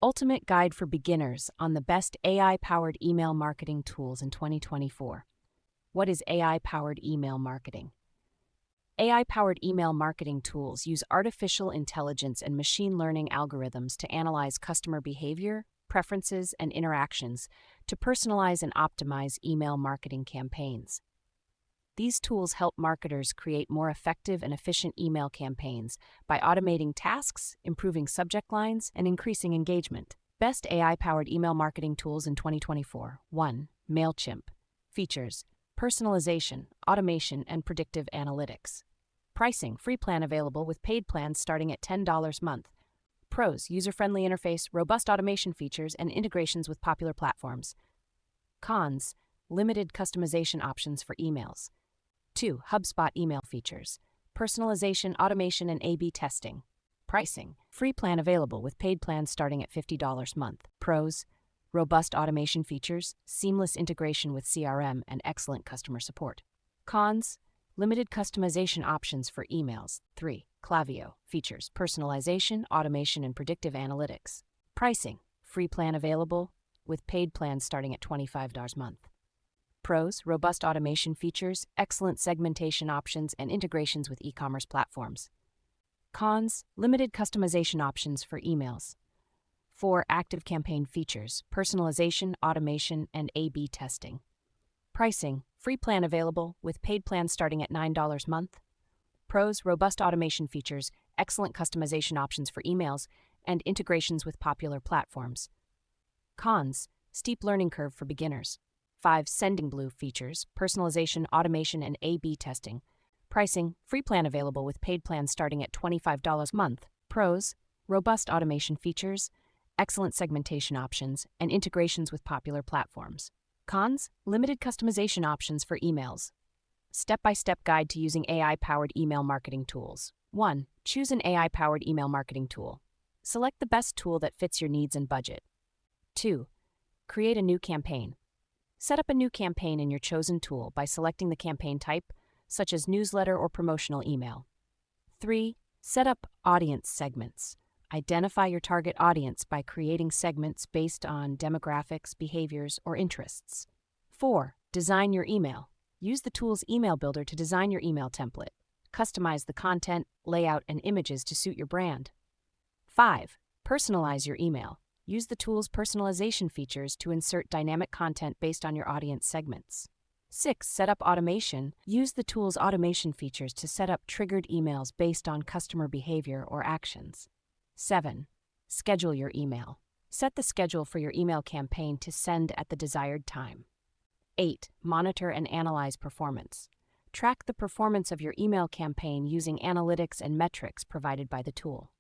Ultimate Guide for Beginners on the Best AI-Powered Email Marketing Tools in 2024. What is AI-powered email marketing? AI-powered email marketing tools use artificial intelligence and machine learning algorithms to analyze customer behavior, preferences, and interactions to personalize and optimize email marketing campaigns. These tools help marketers create more effective and efficient email campaigns by automating tasks, improving subject lines, and increasing engagement. Best AI-powered email marketing tools in 2024. 1. MailChimp. Features: personalization, automation, and predictive analytics. Pricing: free plan available with paid plans starting at $10 a month. Pros: user-friendly interface, robust automation features, and integrations with popular platforms. Cons: limited customization options for emails. 2. HubSpot email features: personalization, automation, and A/B testing. Pricing: free plan available with paid plans starting at $50 a month. Pros: robust automation features, seamless integration with CRM, and excellent customer support. Cons: limited customization options for emails. 3. Klaviyo features: personalization, automation, and predictive analytics. Pricing: free plan available with paid plans starting at $25 a month. Pros: robust automation features, excellent segmentation options, and integrations with e-commerce platforms. Cons: limited customization options for emails. 4. Active campaign features: personalization, automation, and A/B testing. Pricing: free plan available with paid plans starting at $9 a month. Pros: robust automation features, excellent customization options for emails, and integrations with popular platforms. Cons: steep learning curve for beginners. 5. Sendingblue features: personalization, automation, and A/B testing. Pricing: free plan available with paid plans starting at $25 a month. Pros: robust automation features, excellent segmentation options, and integrations with popular platforms. Cons: limited customization options for emails. Step-by-step guide to using AI-powered email marketing tools. 1. Choose an AI-powered email marketing tool. Select the best tool that fits your needs and budget. 2. Create a new campaign. Set up a new campaign in your chosen tool by selecting the campaign type, such as newsletter or promotional email. 3. Set up audience segments. Identify your target audience by creating segments based on demographics, behaviors, or interests. 4. Design your email. Use the tool's email builder to design your email template. Customize the content, layout, and images to suit your brand. 5. Personalize your email. Use the tool's personalization features to insert dynamic content based on your audience segments. 6. Set up automation. Use the tool's automation features to set up triggered emails based on customer behavior or actions. 7. Schedule your email. Set the schedule for your email campaign to send at the desired time. 8. Monitor and analyze performance. Track the performance of your email campaign using analytics and metrics provided by the tool.